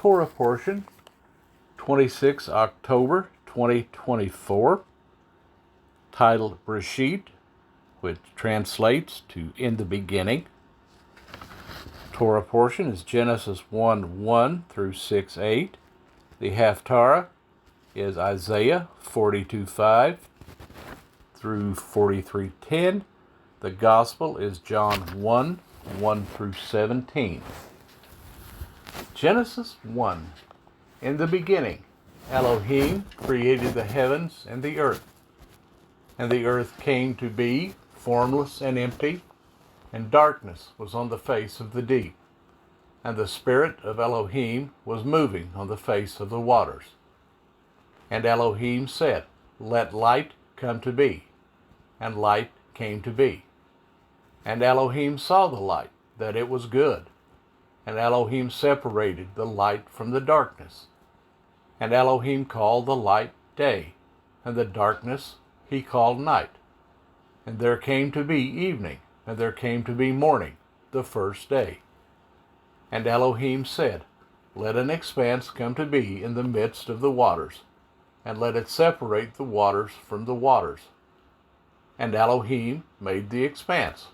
Torah Portion, 26 October 2024, titled Bereshith, which translates to In the Beginning. Torah Portion is Genesis 1:1 through 6:8. The Haftarah is Isaiah 42:5 through 43:10. The Gospel is John 1:1 through 17. Genesis 1. In the beginning, Elohim created the heavens and the earth. And the earth came to be, formless and empty, and darkness was on the face of the deep. And the Spirit of Elohim was moving on the face of the waters. And Elohim said, "Let light come to be." And light came to be. And Elohim saw the light, that it was good. And Elohim separated the light from the darkness. And Elohim called the light day, and the darkness he called night. And there came to be evening, and there came to be morning, the first day. And Elohim said, "Let an expanse come to be in the midst of the waters, and let it separate the waters from the waters." And Elohim made the expanse,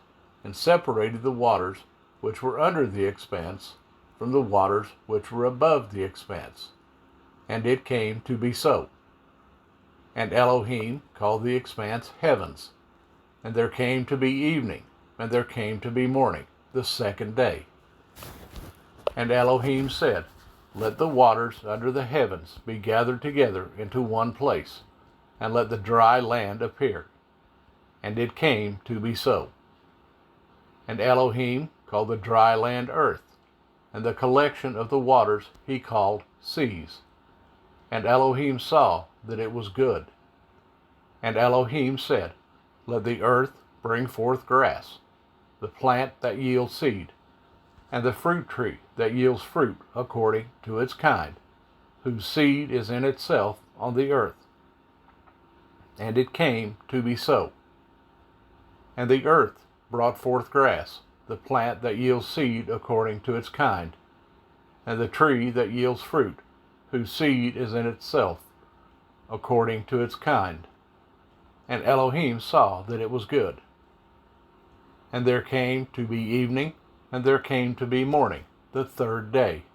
and separated the waters which were under the expanse from the waters which were above the expanse. And it came to be so. And Elohim called the expanse heavens. And there came to be evening, and there came to be morning, the second day. And Elohim said, "Let the waters under the heavens be gathered together into one place, and let the dry land appear." And it came to be so. And Elohim called the dry land earth, and the collection of the waters he called seas. And Elohim saw that it was good. And Elohim said, "Let the earth bring forth grass, the plant that yields seed, and the fruit tree that yields fruit according to its kind, whose seed is in itself on the earth." And it came to be so. And the earth brought forth grass, the plant that yields seed according to its kind, and the tree that yields fruit, whose seed is in itself according to its kind. And Elohim saw that it was good. And there came to be evening, and there came to be morning, the third day.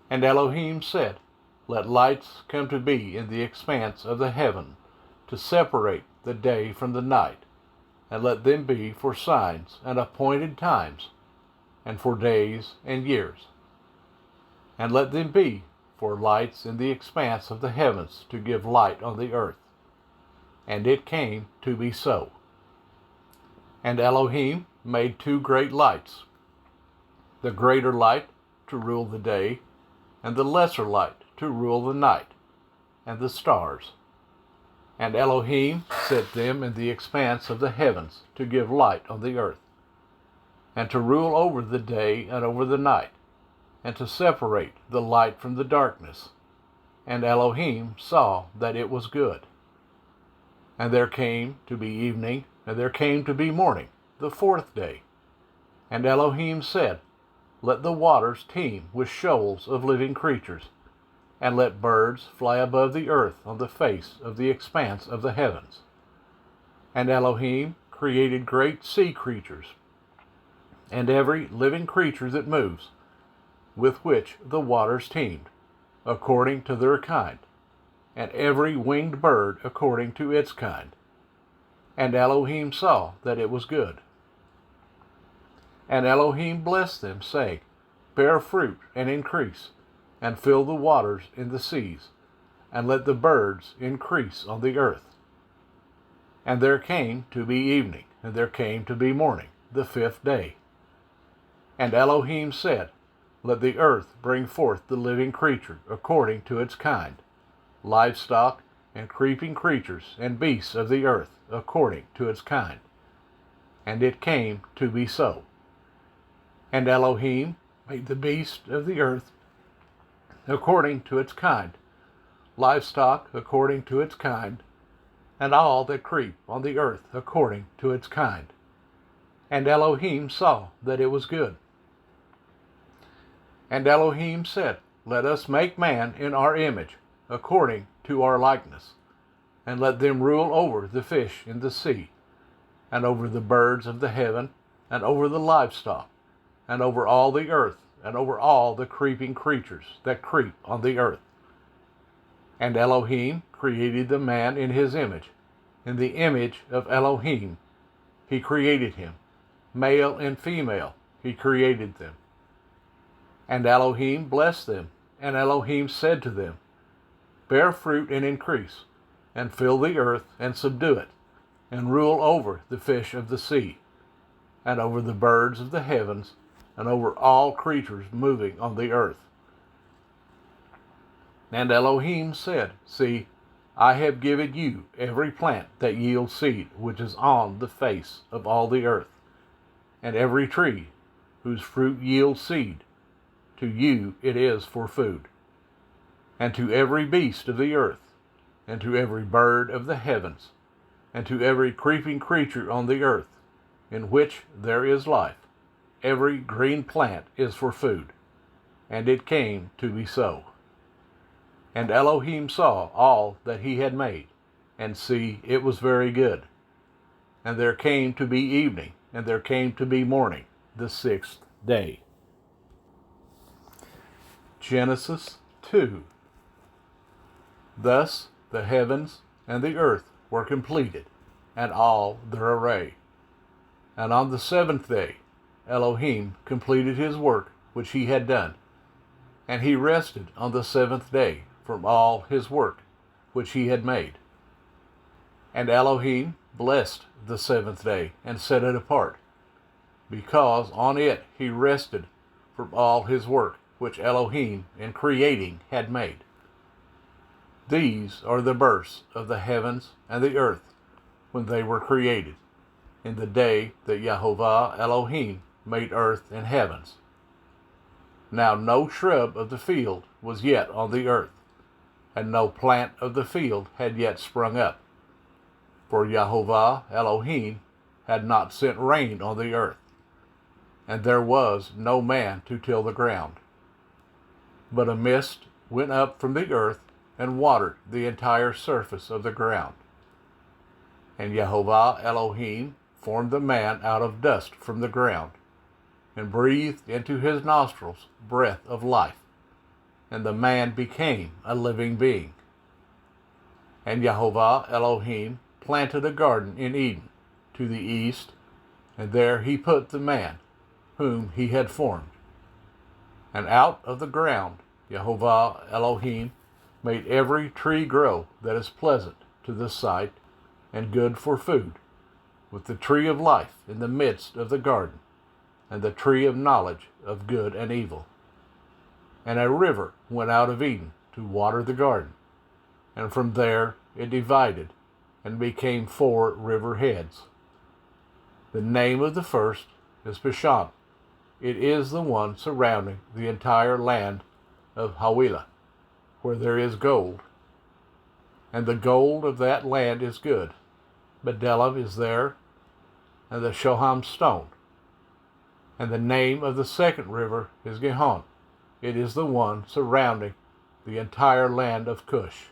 And Elohim said, "Let lights come to be in the expanse of the heaven, to separate the day from the night, and let them be for signs and appointed times, and for days and years. And let them be for lights in the expanse of the heavens to give light on the earth." And it came to be so. And Elohim made two great lights, the greater light to rule the day, and the lesser light to rule the night, and the stars. And Elohim set them in the expanse of the heavens to give light on the earth, and to rule over the day and over the night, and to separate the light from the darkness. And Elohim saw that it was good. And there came to be evening, and there came to be morning, the fourth day. And Elohim said, "Let the waters teem with shoals of living creatures, and let birds fly above the earth on the face of the expanse of the heavens." And Elohim created great sea creatures, and every living creature that moves, with which the waters teemed, according to their kind, and every winged bird according to its kind. And Elohim saw that it was good. And Elohim blessed them, saying, "Bear fruit and increase, and fill the waters in the seas, and let the birds increase on the earth." And there came to be evening, and there came to be morning, the fifth day. And Elohim said, "Let the earth bring forth the living creature according to its kind, livestock and creeping creatures and beasts of the earth according to its kind." And it came to be so. And Elohim made the beast of the earth according to its kind, livestock according to its kind, and all that creep on the earth according to its kind. And Elohim saw that it was good. And Elohim said, Let us make man in our image, according to our likeness, and let them rule over the fish in the sea, and over the birds of the heaven, and over the livestock, and over all the earth, and over all the creeping creatures that creep on the earth. And Elohim created the man in his image. In the image of Elohim he created him. Male and female he created them. And Elohim blessed them, and Elohim said to them, Bear fruit and increase, and fill the earth and subdue it, and rule over the fish of the sea, and over the birds of the heavens, and over all creatures moving on the earth. And Elohim said, See, I have given you every plant that yields seed, which is on the face of all the earth, and every tree whose fruit yields seed. To you it is for food. And to every beast of the earth, and to every bird of the heavens, and to every creeping creature on the earth, in which there is life, every green plant is for food. And it came to be so. And Elohim saw all that he had made, and see, it was very good. And there came to be evening, and there came to be morning, the sixth day. Genesis 2. Thus the heavens and the earth were completed, and all their array. And on the seventh day Elohim completed his work which he had done, and he rested on the seventh day from all his work which he had made. And Elohim blessed the seventh day, and set it apart, because on it he rested from all his work which Elohim in creating had made. These are the births of the heavens and the earth when they were created, in the day that Yehovah Elohim made earth and heavens. Now no shrub of the field was yet on the earth, and no plant of the field had yet sprung up, for Yehovah Elohim had not sent rain on the earth, and there was no man to till the ground. But a mist went up from the earth and watered the entire surface of the ground. And Yehovah Elohim formed the man out of dust from the ground, and breathed into his nostrils breath of life, and the man became a living being. And Yehovah Elohim planted a garden in Eden to the east, and there he put the man whom he had formed. And out of the ground Yehovah Elohim made every tree grow that is pleasant to the sight and good for food, with the tree of life in the midst of the garden, and the tree of knowledge of good and evil. And a river went out of Eden to water the garden, and from there it divided and became 4 river heads. The name of the first is Bashan. It is the one surrounding the entire land of Havilah, where there is gold. And the gold of that land is good. Bdellium is there, and the Shoham stone. And the name of the second river is Gihon. It is the one surrounding the entire land of Cush.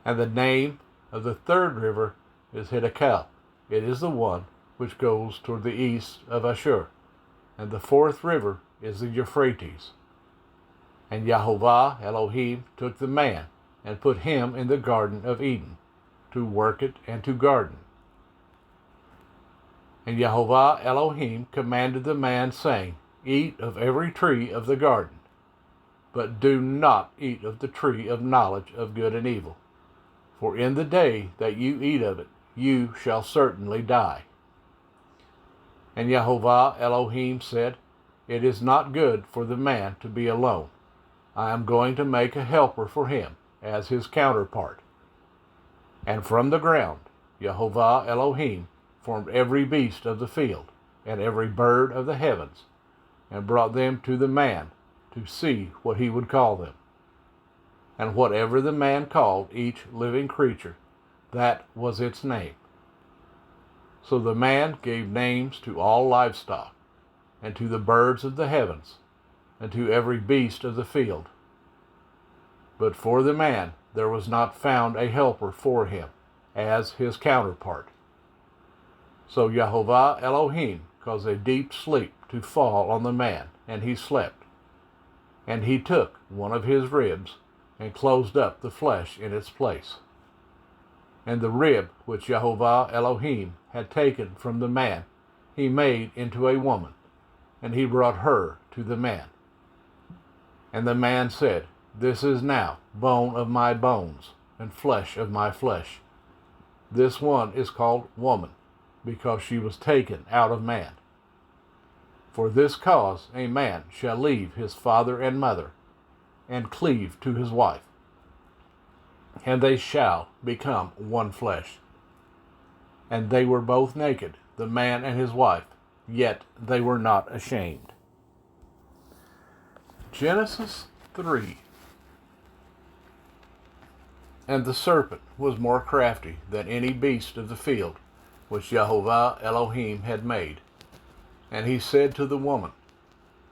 And the name of the third river is Hiddekel. It is the one which goes toward the east of Ashur. And the fourth river is the Euphrates. And Yehovah Elohim took the man and put him in the garden of Eden, to work it and to garden. And Yehovah Elohim commanded the man, saying, Eat of every tree of the garden, but do not eat of the tree of knowledge of good and evil. For in the day that you eat of it, you shall certainly die. And Yehovah Elohim said, It is not good for the man to be alone. I am going to make a helper for him, as his counterpart. And from the ground Yehovah Elohim formed every beast of the field, and every bird of the heavens, and brought them to the man, to see what he would call them. And whatever the man called each living creature, that was its name. So the man gave names to all livestock, and to the birds of the heavens, and to every beast of the field. But for the man there was not found a helper for him, as his counterpart. So Yehovah Elohim caused a deep sleep to fall on the man, and he slept. And he took one of his ribs, and closed up the flesh in its place. And the rib which Yehovah Elohim had taken from the man, he made into a woman, and he brought her to the man. And the man said, This is now bone of my bones, and flesh of my flesh. This one is called woman, because she was taken out of man. For this cause a man shall leave his father and mother, and cleave to his wife, and they shall become one flesh. And they were both naked, the man and his wife, yet they were not ashamed. Genesis 3. And the serpent was more crafty than any beast of the field which Yehovah Elohim had made. And he said to the woman,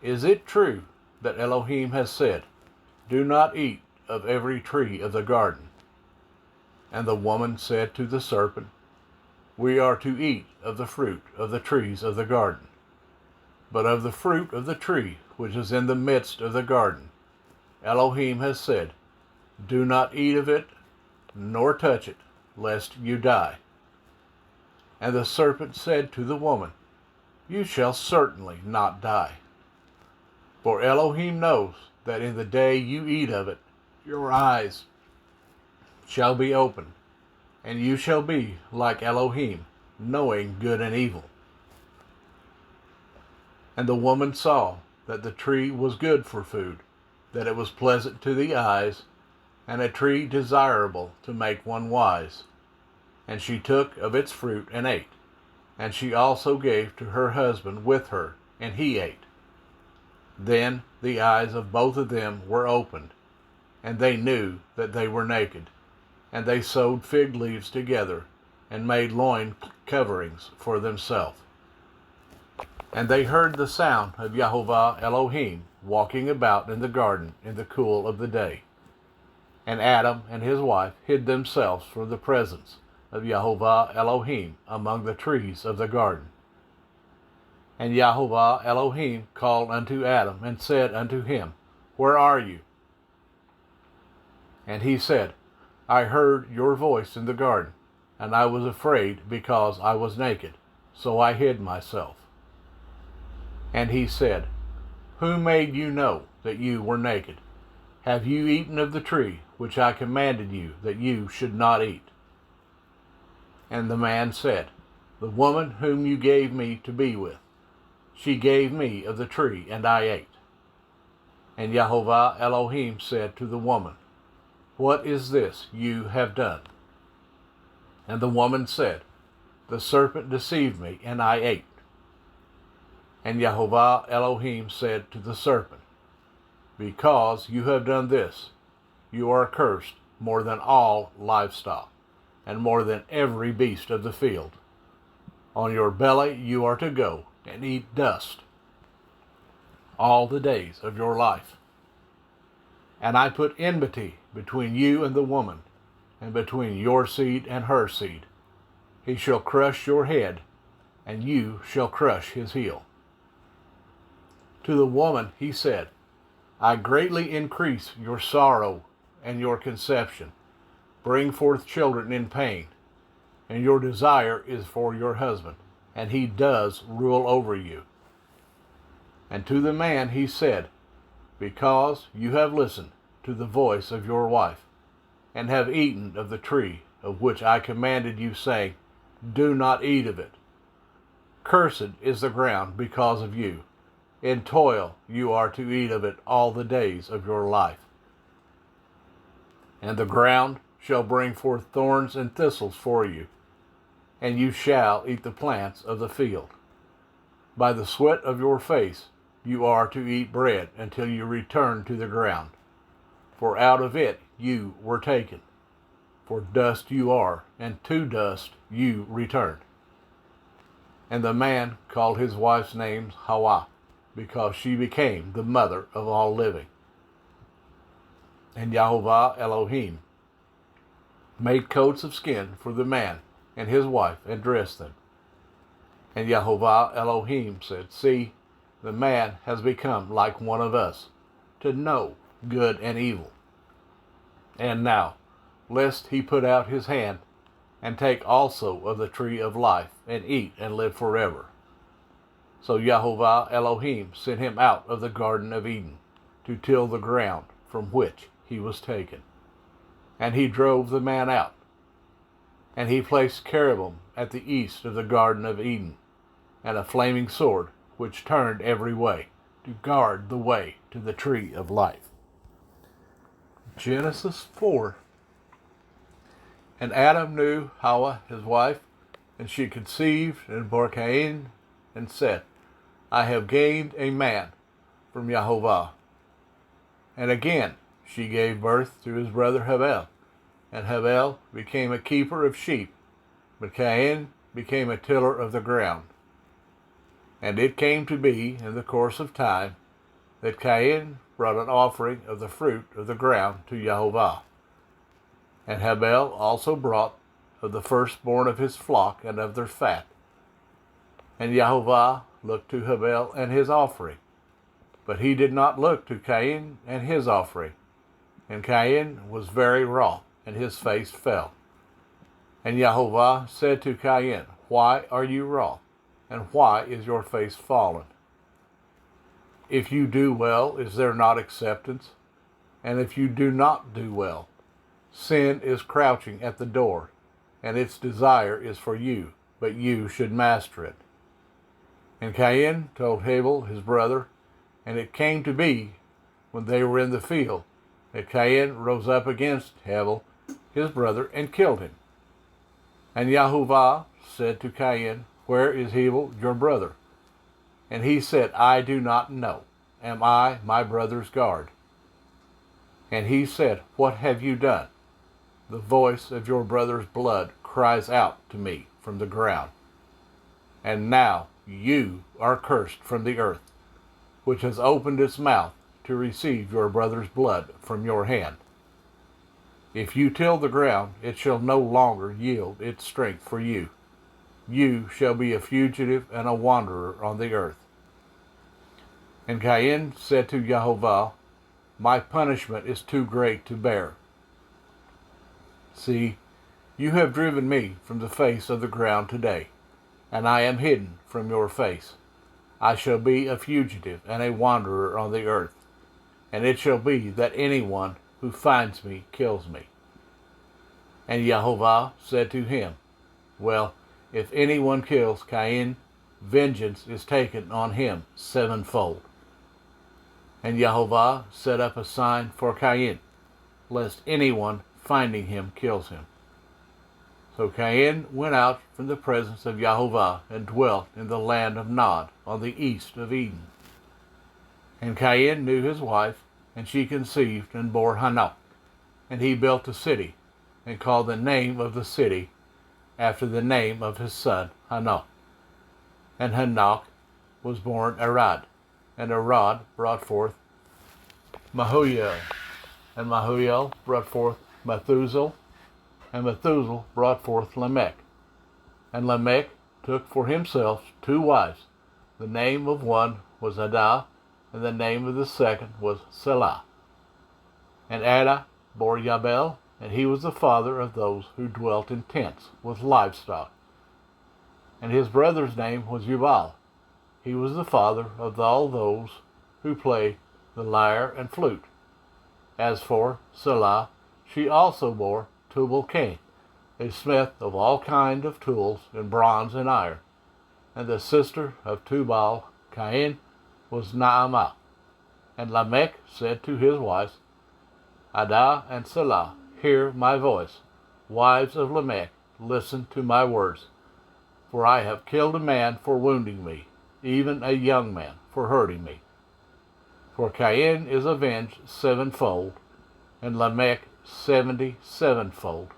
Is it true that Elohim has said, Do not eat of every tree of the garden? And the woman said to the serpent, We are to eat of the fruit of the trees of the garden. But of the fruit of the tree which is in the midst of the garden, Elohim has said, Do not eat of it, nor touch it, lest you die. And the serpent said to the woman, You shall certainly not die. For Elohim knows that in the day you eat of it, your eyes shall be opened, and you shall be like Elohim, knowing good and evil. And the woman saw that the tree was good for food, that it was pleasant to the eyes, and a tree desirable to make one wise. And she took of its fruit and ate. And she also gave to her husband with her, and he ate. Then the eyes of both of them were opened, and they knew that they were naked. And they sewed fig leaves together, and made loin coverings for themselves. And they heard the sound of Yehovah Elohim walking about in the garden in the cool of the day. And Adam and his wife hid themselves from the presence of Yehovah Elohim among the trees of the garden. And Yehovah Elohim called unto Adam, and said unto him, Where are you? And he said, I heard your voice in the garden, and I was afraid because I was naked, so I hid myself. And he said, Who made you know that you were naked? Have you eaten of the tree which I commanded you that you should not eat? And the man said, The woman whom you gave me to be with, she gave me of the tree, and I ate. And Yehovah Elohim said to the woman, What is this you have done? And the woman said, The serpent deceived me, and I ate. And Yehovah Elohim said to the serpent, Because you have done this, you are cursed more than all livestock, and more than every beast of the field. On your belly you are to go, and eat dust all the days of your life. And I put enmity between you and the woman, and between your seed and her seed. He shall crush your head, and you shall crush his heel. To the woman he said, I greatly increase your sorrow and your conception. Bring forth children in pain, and your desire is for your husband, and he does rule over you. And to the man he said, Because you have listened to the voice of your wife, and have eaten of the tree of which I commanded you, saying, Do not eat of it. Cursed is the ground because of you. In toil you are to eat of it all the days of your life. And the ground shall bring forth thorns and thistles for you, and you shall eat the plants of the field. By the sweat of your face you are to eat bread until you return to the ground. For out of it you were taken. For dust you are, and to dust you return. And the man called his wife's name Hawa, because she became the mother of all living. And Yahovah Elohim made coats of skin for the man and his wife and dressed them. And Yahovah Elohim said, See, the man has become like one of us, to know good and evil. And now, lest he put out his hand and take also of the tree of life, and eat and live forever. So Yahovah Elohim sent him out of the Garden of Eden to till the ground from which he was taken. And he drove the man out. And he placed cherubim at the east of the Garden of Eden, and a flaming sword which turned every way, to guard the way to the tree of life. Genesis 4. And Adam knew Hawa his wife, and she conceived and bore Cain, and said, I have gained a man from Yahovah. And again she gave birth to his brother Habel, and Habel became a keeper of sheep, but Cain became a tiller of the ground. And it came to be in the course of time that Cain brought an offering of the fruit of the ground to Yahovah. And Habel also brought of the firstborn of his flock and of their fat. And Yahovah looked to Habel and his offering, but he did not look to Cain and his offering. And Cain was very wroth, and his face fell. And Yahovah said to Cain, Why are you wroth, and why is your face fallen? If you do well, is there not acceptance? And if you do not do well, sin is crouching at the door, and its desire is for you, but you should master it. And Cain told Habel his brother, and it came to be, when they were in the field, that Cain rose up against Habel his brother, and killed him. And Yahovah said to Cain, Where is Habel your brother? And he said, I do not know. Am I my brother's guard? And he said, What have you done? The voice of your brother's blood cries out to me from the ground. And now you are cursed from the earth, which has opened its mouth to receive your brother's blood from your hand. If you till the ground, it shall no longer yield its strength for you. You shall be a fugitive and a wanderer on the earth. And Cain said to Yahovah, My punishment is too great to bear. See, you have driven me from the face of the ground today, and I am hidden from your face. I shall be a fugitive and a wanderer on the earth, and it shall be that anyone who finds me kills me. And Yahovah said to him, Well, if anyone kills Cain, vengeance is taken on him sevenfold. And Yahovah set up a sign for Cain, lest anyone finding him kills him. So Cain went out from the presence of Yahovah and dwelt in the land of Nod on the east of Eden. And Cain knew his wife, and she conceived and bore Hanok. And he built a city, and called the name of the city after the name of his son Hanok. And Hanok was born Arad, and Arad brought forth Mahuiel, and Mahuiel brought forth Methuselah, and Methuselah brought forth Lamech. And Lamech took for himself 2 wives. The name of one was Adah, and the name of the second was Selah. And Adah bore Yabel, and he was the father of those who dwelt in tents with livestock. And his brother's name was Jubal. He was the father of all those who play the lyre and flute. As for Selah, she also bore Tubal-Cain, a smith of all kind of tools in bronze and iron. And the sister of Tubal-Cain was Naamah. And Lamech said to his wives, Adah and Selah, hear my voice. Wives of Lamech, listen to my words. For I have killed a man for wounding me, even a young man for hurting me. For Cain is avenged sevenfold, and Lamech 77-fold.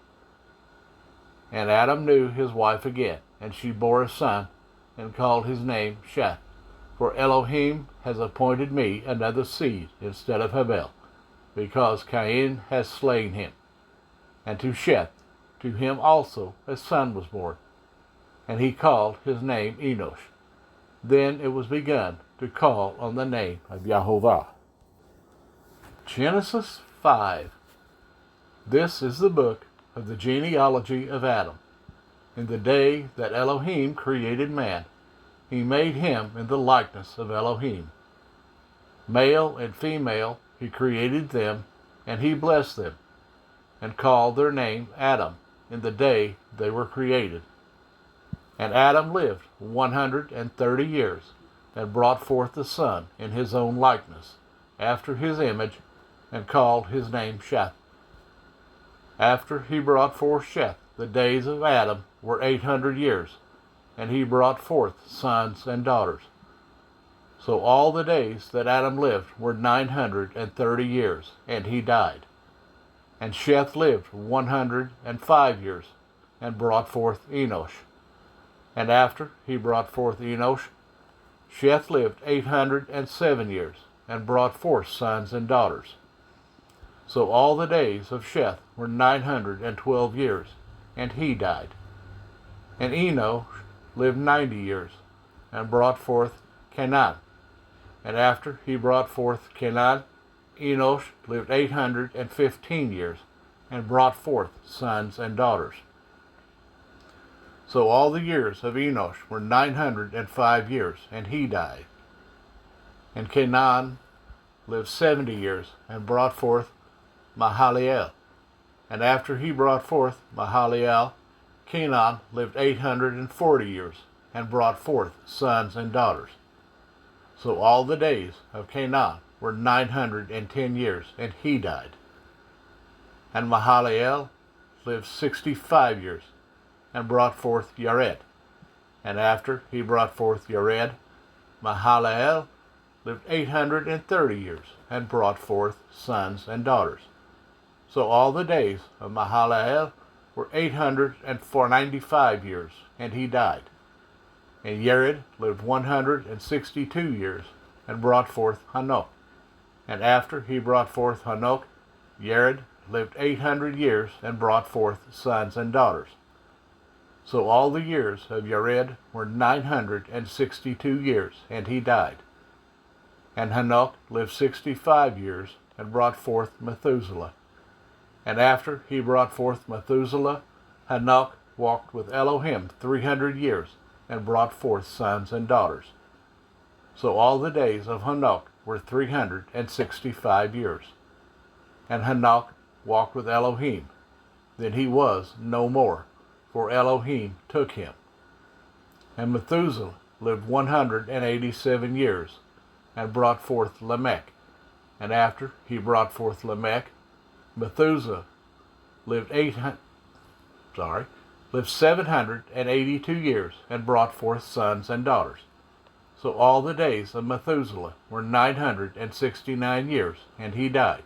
And Adam knew his wife again, and she bore a son, and called his name Sheth. For Elohim has appointed me another seed instead of Habel, because Cain has slain him. And to Sheth, to him also a son was born, and he called his name Enosh. Then it was begun to call on the name of Yahovah. Genesis 5. This is the book of the genealogy of Adam. In the day that Elohim created man, he made him in the likeness of Elohim. Male and female he created them, and he blessed them, and called their name Adam in the day they were created. And Adam lived 130 years, and brought forth a son in his own likeness, after his image, and called his name Sheth. After he brought forth Sheth, the days of Adam were 800 years, and he brought forth sons and daughters. So all the days that Adam lived were 930 years, and he died. And Sheth lived 105 years, and brought forth Enosh. And after he brought forth Enosh, Sheth lived 807 years, and brought forth sons and daughters. So all the days of Sheth were 912 years, and he died. And Enosh lived 90 years, and brought forth Canaan. And after he brought forth Canaan, Enosh lived 815 years, and brought forth sons and daughters. So all the years of Enosh were 905 years, and he died. And Canaan lived 70 years, and brought forth Mahalalel. And after he brought forth Mahalalel, Canaan lived 840 years, and brought forth sons and daughters. So all the days of Canaan were 910 years, and he died. And Mahalalel lived 65 years, and brought forth Yared. And after he brought forth Yared, Mahalalel lived 830 years, and brought forth sons and daughters. So all the days of Mahalalel were 895 years, and he died. And Yared lived 162 years, and brought forth Hanok. And after he brought forth Hanok, Yared lived 800 years, and brought forth sons and daughters. So all the years of Yared were 962 years, and he died. And Hanok lived 65 years, and brought forth Methuselah. And after he brought forth Methuselah, Hanok walked with Elohim 300 years, and brought forth sons and daughters. So all the days of Hanok were 365 years. And Hanok walked with Elohim. Then he was no more, for Elohim took him. And Methuselah lived 187 years, and brought forth Lamech. And after he brought forth Lamech, Methuselah lived 782 years, and brought forth sons and daughters. So all the days of Methuselah were 969 years, and he died.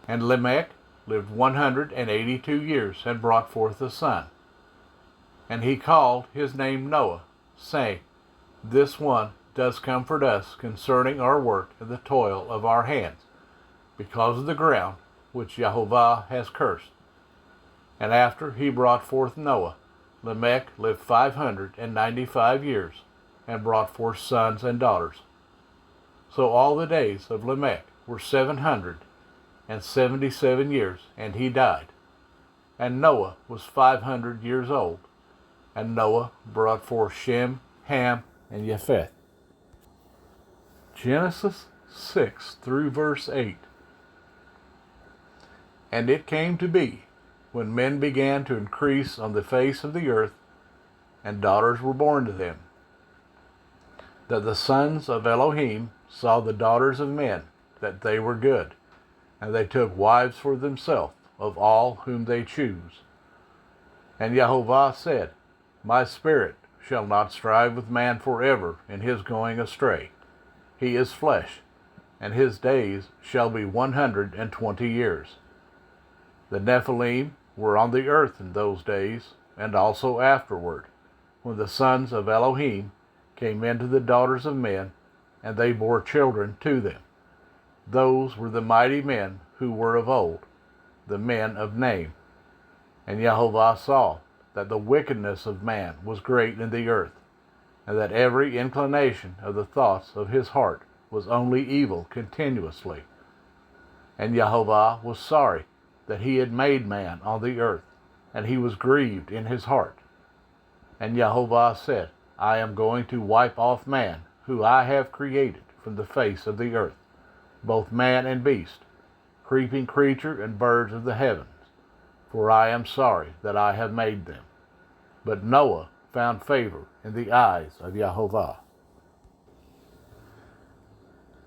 And Lamech lived 182 years, and brought forth a son. And he called his name Noah, saying, This one does comfort us concerning our work and the toil of our hands, because of the ground which Yahovah has cursed. And after he brought forth Noah, Lamech lived 595 years, and brought forth sons and daughters. So all the days of Lamech were 777 years, and he died. And Noah was 500 years old. And Noah brought forth Shem, Ham, and Japheth. Genesis 6 through verse 8. And it came to be, when men began to increase on the face of the earth, and daughters were born to them, that the sons of Elohim saw the daughters of men, that they were good, and they took wives for themselves of all whom they choose. And Yahovah said, My spirit shall not strive with man forever in his going astray. He is flesh, and his days shall be 120 years. The Nephilim were on the earth in those days, and also afterward, when the sons of Elohim came into the daughters of men, and they bore children to them. Those were the mighty men who were of old, the men of name. And Jehovah saw that the wickedness of man was great in the earth, and that every inclination of the thoughts of his heart was only evil continuously. And Jehovah was sorry that he had made man on the earth, and he was grieved in his heart. And Jehovah said, I am going to wipe off man, who I have created from the face of the earth, both man and beast, creeping creature and birds of the heavens, for I am sorry that I have made them. But Noah found favor in the eyes of Jehovah.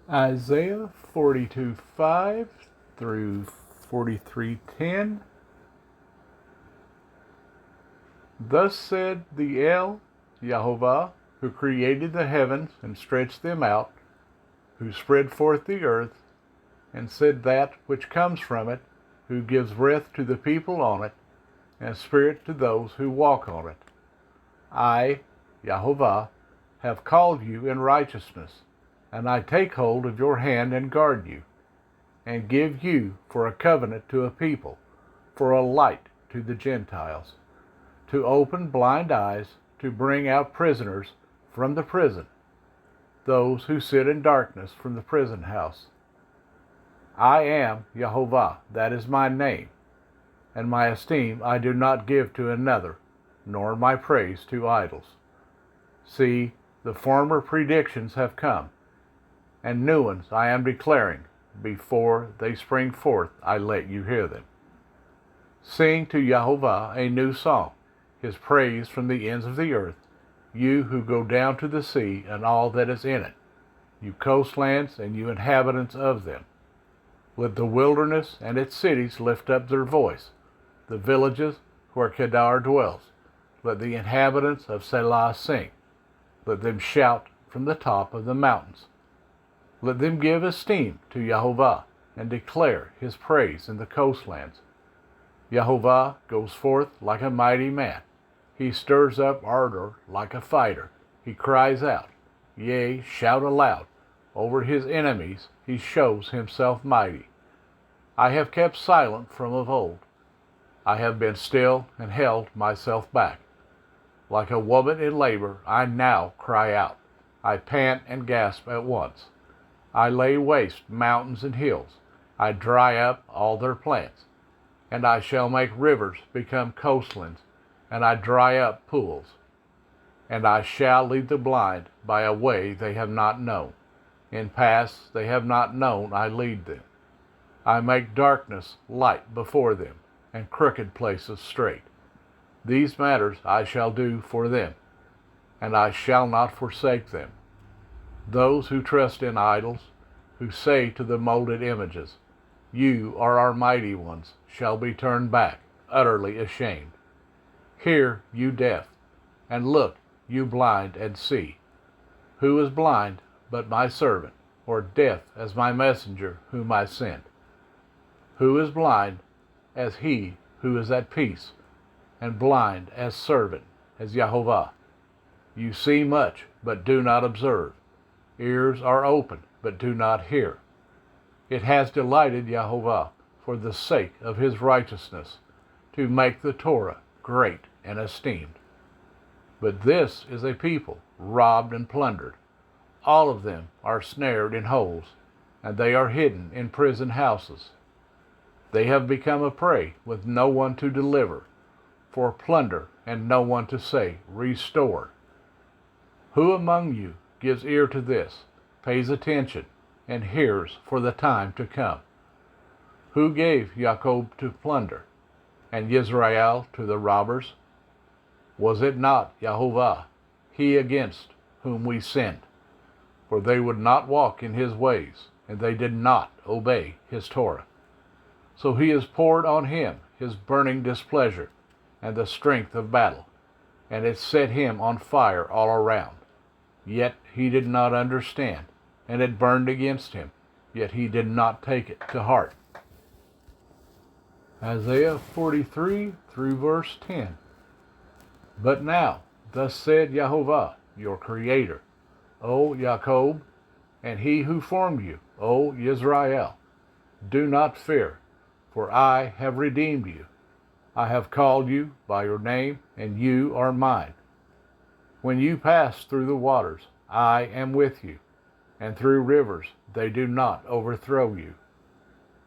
Isaiah 42:5 through 43:10. Thus said the El, Jehovah, who created the heavens and stretched them out, who spread forth the earth, and said that which comes from it, who gives breath to the people on it, and spirit to those who walk on it. I, Jehovah, have called you in righteousness, and I take hold of your hand and guard you, and give you for a covenant to a people, for a light to the Gentiles, to open blind eyes, to bring out prisoners from the prison, those who sit in darkness from the prison house. I am Jehovah, that is my name, and my esteem I do not give to another, nor my praise to idols. See, the former predictions have come, and new ones I am declaring. Before they spring forth, I let you hear them. Sing to Jehovah a new song, his praise from the ends of the earth, you who go down to the sea and all that is in it, you coastlands and you inhabitants of them. Let the wilderness and its cities lift up their voice, the villages where Kedar dwells. Let the inhabitants of Selah sing. Let them shout from the top of the mountains. Let them give esteem to Jehovah and declare his praise in the coastlands. Jehovah goes forth like a mighty man. He stirs up ardor like a fighter. He cries out, yea, shout aloud. Over his enemies he shows himself mighty. I have kept silent from of old. I have been still and held myself back. Like a woman in labor, I now cry out. I pant and gasp at once. I lay waste mountains and hills. I dry up all their plants. And I shall make rivers become coastlands, and I dry up pools. And I shall lead the blind by a way they have not known. In paths they have not known I lead them. I make darkness light before them, and crooked places straight. These matters I shall do for them, and I shall not forsake them. Those who trust in idols, who say to the molded images, you are our mighty ones, shall be turned back, utterly ashamed. Hear, you deaf, and look, you blind, and see. Who is blind but my servant, or deaf as my messenger whom I sent? Who is blind as he who is at peace, and blind as servant as Jehovah? You see much, but do not observe. Ears are open, but do not hear. It has delighted Jehovah, for the sake of his righteousness, to make the Torah great and esteemed. But this is a people robbed and plundered. All of them are snared in holes, and they are hidden in prison houses. They have become a prey with no one to deliver, for plunder and no one to say, restore. Who among you gives ear to this, pays attention, and hears for the time to come? Who gave Jacob to plunder, and Israel to the robbers? Was it not Jehovah, he against whom we sinned? For they would not walk in his ways, and they did not obey his Torah. So he has poured on him his burning displeasure, and the strength of battle, and it set him on fire all around. Yet he did not understand, and it burned against him, yet he did not take it to heart. Isaiah 43 through verse 10. But now, thus said Jehovah, your Creator, O Jacob, and he who formed you, O Israel. Do not fear, for I have redeemed you. I have called you by your name, and you are mine. When you pass through the waters, I am with you, and through rivers, they do not overthrow you.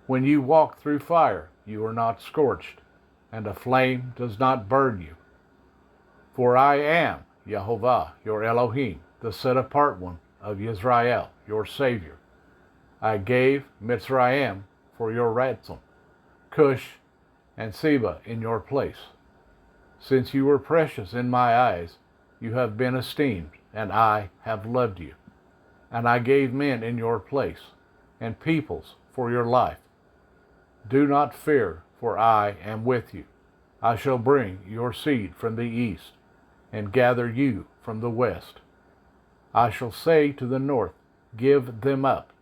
When you walk through fire, you are not scorched, and a flame does not burn you. For I am Jehovah, your Elohim, the set-apart one of Israel, your Savior. I gave Mitzrayim for your ransom, Cush and Seba in your place. Since you were precious in my eyes, you have been esteemed, and I have loved you. And I gave men in your place, and peoples for your life. Do not fear, for I am with you. I shall bring your seed from the east, and gather you from the west. I shall say to the north, give them up,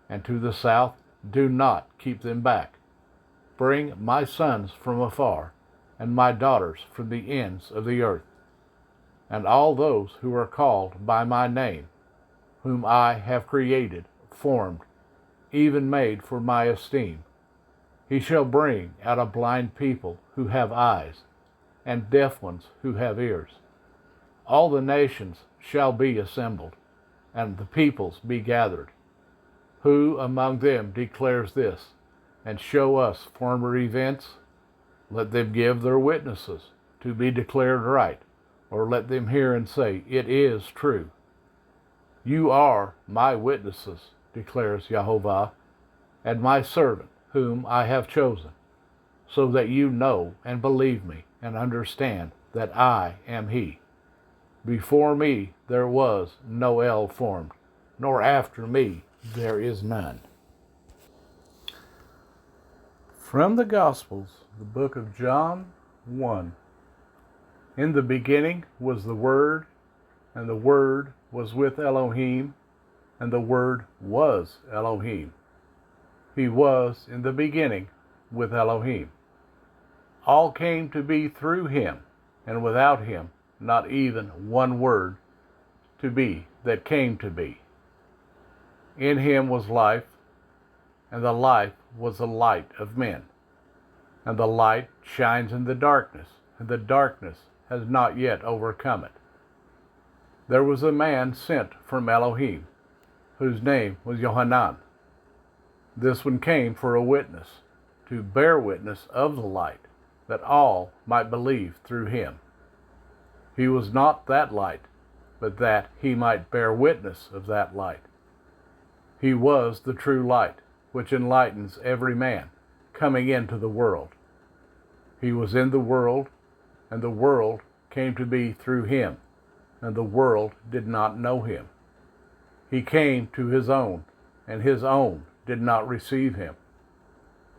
and to the south, do not keep them back. Bring my sons from afar, and my daughters from the ends of the earth. And all those who are called by my name, whom I have created, formed, even made for my esteem. He shall bring out a blind people who have eyes, and deaf ones who have ears. All the nations shall be assembled, and the peoples be gathered. Who among them declares this, and show us former events? Let them give their witnesses, to be declared right, or let them hear and say, it is true. You are my witnesses, declares Jehovah, and my servant, whom I have chosen, so that you know and believe me, and understand that I am he. Before me there was no El formed, nor after me there is none. From the Gospels, the book of John 1. In the beginning was the Word, and the Word was with Elohim, and the Word was Elohim. He was in the beginning with Elohim. All came to be through him, and without him not even one word to be that came to be. In him was life, and the life was the light of men. And the light shines in the darkness, and the darkness has not yet overcome it. There was a man sent from Elohim, whose name was Yohanan. This one came for a witness, to bear witness of the light, that all might believe through him. He was not that light, but that he might bear witness of that light. He was the true light, which enlightens every man coming into the world. He was in the world, and the world came to be through him, and the world did not know him. He came to his own, and his own did not receive him.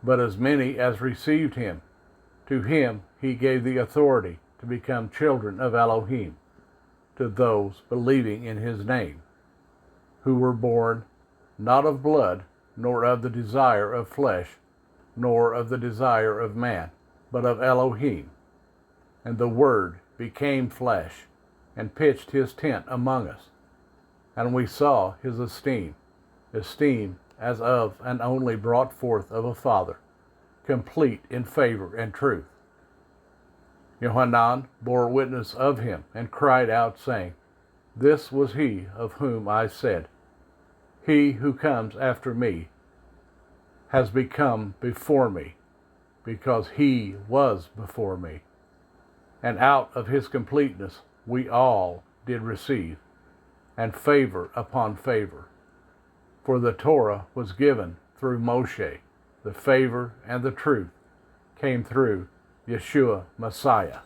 But as many as received him, to him he gave the authority to become children of Elohim, to those believing in his name, who were born not of blood, nor of the desire of flesh, nor of the desire of man, but of Elohim. And the Word became flesh, and pitched his tent among us. And we saw his esteem as of an only brought forth of a Father, complete in favor and truth. Yohanan bore witness of him, and cried out, saying, This was he of whom I said, He who comes after me has become before me, because he was before me. And out of his completeness we all did receive, and favor upon favor. For the Torah was given through Moshe, the favor and the truth came through Yeshua Messiah.